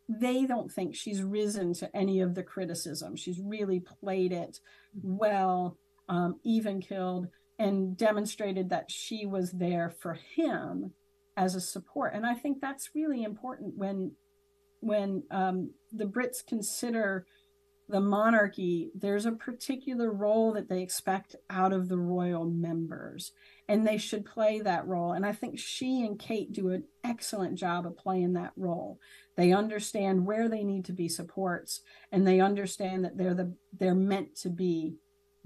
they don't think she's risen to any of the criticism. She's really played it well, even killed, and demonstrated that she was there for him as a support. And I think that's really important when the Brits consider the monarchy. There's a particular role that they expect out of the royal members, and they should play that role. And I think she and Kate do an excellent job of playing that role. They understand where they need to be supports, and they understand that they're meant to be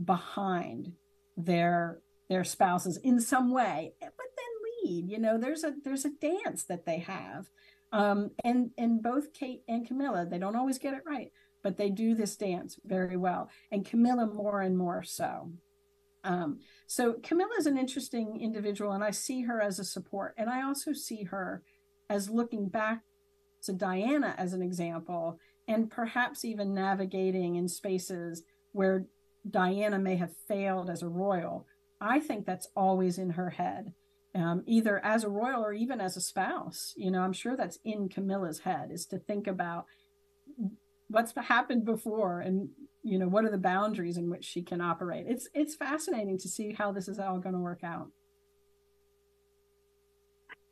behind their spouses in some way, but then lead. There's a dance that they have. And both Kate and Camilla, they don't always get it right, but they do this dance very well, and Camilla more and more so. So Camilla is an interesting individual, and I see her as a support, and I also see her as looking back to Diana as an example, and perhaps even navigating in spaces where Diana may have failed as a royal. I think that's always in her head. Either as a royal or even as a spouse. I'm sure that's in Camilla's head, is to think about what's happened before, and what are the boundaries in which she can operate. It's fascinating to see how this is all going to work out.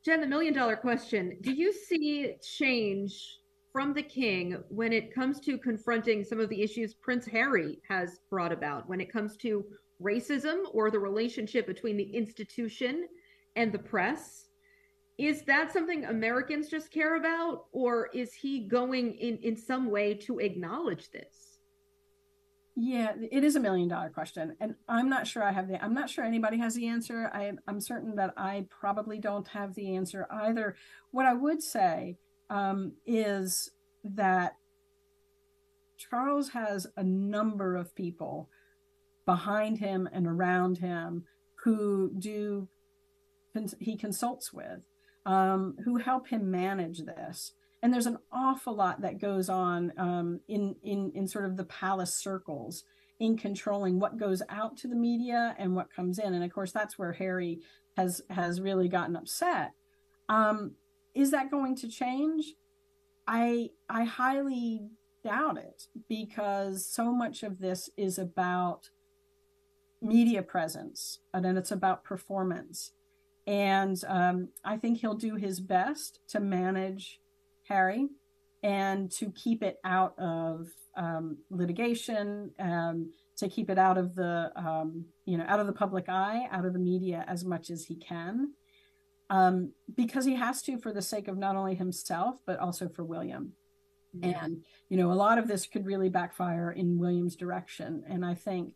Jen, the $1,000,000 question: do you see change from the king when it comes to confronting some of the issues Prince Harry has brought about, when it comes to racism or the relationship between the institution and the press? Is that something Americans just care about, or is he going in some way to acknowledge this? Yeah, it is $1,000,000 question, and I'm not sure I'm not sure anybody has the answer. I'm certain that I probably don't have the answer either. What I would say is that Charles has a number of people behind him and around him who he consults with, who help him manage this. And there's an awful lot that goes on in sort of the palace circles, in controlling what goes out to the media and what comes in. And of course, that's where Harry has really gotten upset. Is that going to change? I highly doubt it, because so much of this is about media presence, and then it's about performance. And I think he'll do his best to manage Harry and to keep it out of litigation, to keep it out of the out of the public eye, out of the media as much as he can, because he has to, for the sake of not only himself but also for William. And a lot of this could really backfire in William's direction. And I think,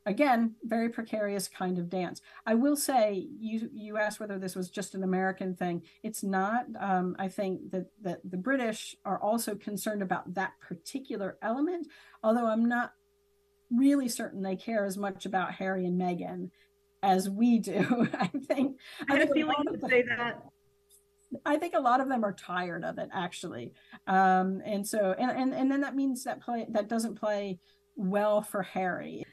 again, very precarious kind of dance. I will say, you asked whether this was just an American thing. It's not. I think that the British are also concerned about that particular element, although I'm not really certain they care as much about Harry and Meghan as we do. I had a feeling you would say that. I think a lot of them are tired of it, actually. And then that means that doesn't play well for Harry.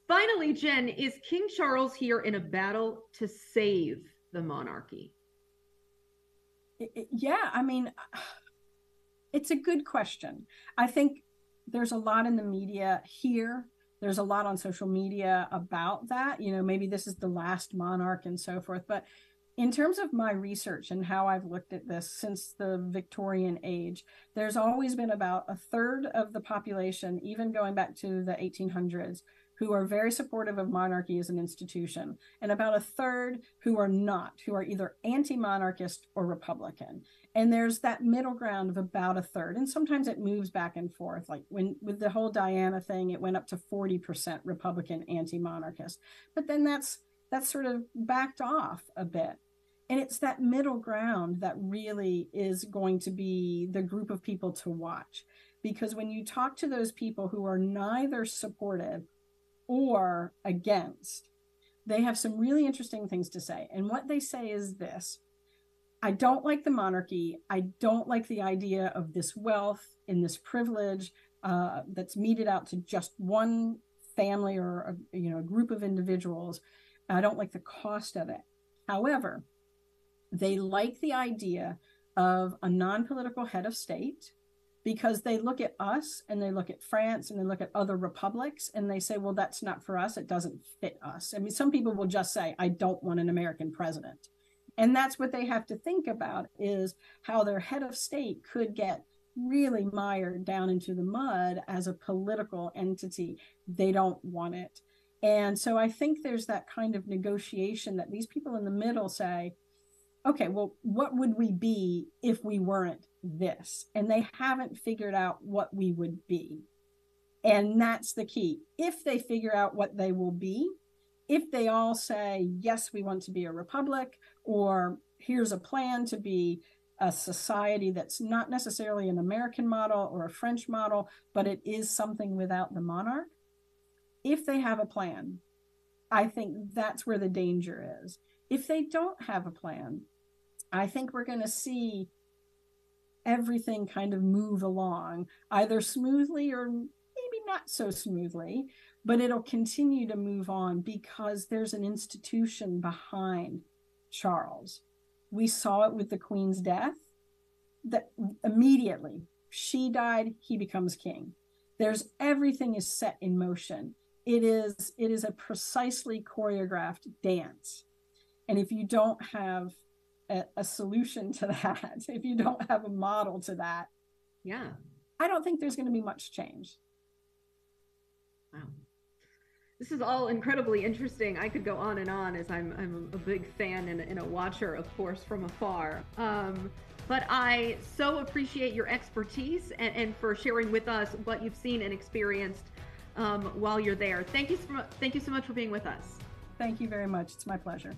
Finally, Jen, is King Charles here in a battle to save the monarchy? Yeah, I mean, it's a good question. I think there's a lot in the media here. There's a lot on social media about that. Maybe this is the last monarch and so forth. But in terms of my research and how I've looked at this since the Victorian age, there's always been about a third of the population, even going back to the 1800s, who are very supportive of monarchy as an institution, and about a third who are not, who are either anti-monarchist or Republican. And there's that middle ground of about a third. And sometimes it moves back and forth. Like with the whole Diana thing, it went up to 40% Republican, anti-monarchist. But then that's sort of backed off a bit. And it's that middle ground that really is going to be the group of people to watch. Because when you talk to those people who are neither supportive or against, they have some really interesting things to say. And what they say is this: I don't like the monarchy. I don't like the idea of this wealth and this privilege that's meted out to just one family or a group of individuals. I don't like the cost of it. However, they like the idea of a non-political head of state, because they look at us and they look at France and they look at other republics and they say, well, that's not for us. It doesn't fit us. I mean, some people will just say, I don't want an American president. And that's what they have to think about, is how their head of state could get really mired down into the mud as a political entity. They don't want it. And so I think there's that kind of negotiation that these people in the middle say, okay, well, what would we be if we weren't this? And they haven't figured out what we would be. And that's the key. If they figure out what they will be, if they all say, yes, we want to be a republic, or here's a plan to be a society that's not necessarily an American model or a French model, but it is something without the monarch. If they have a plan, I think that's where the danger is. If they don't have a plan, I think we're going to see everything kind of move along, either smoothly or maybe not so smoothly, but it'll continue to move on because there's an institution behind Charles. We saw it with the Queen's death, that immediately she died, he becomes king. Everything is set in motion. It is a precisely choreographed dance. And if you don't have a solution to that, if you don't have a model to that, yeah, I don't think there's going to be much change. Wow. This is all incredibly interesting. I could go on and on, as I'm a big fan and a watcher, of course, from afar. But I so appreciate your expertise and for sharing with us what you've seen and experienced while you're there. Thank you so much for being with us. Thank you very much. It's my pleasure.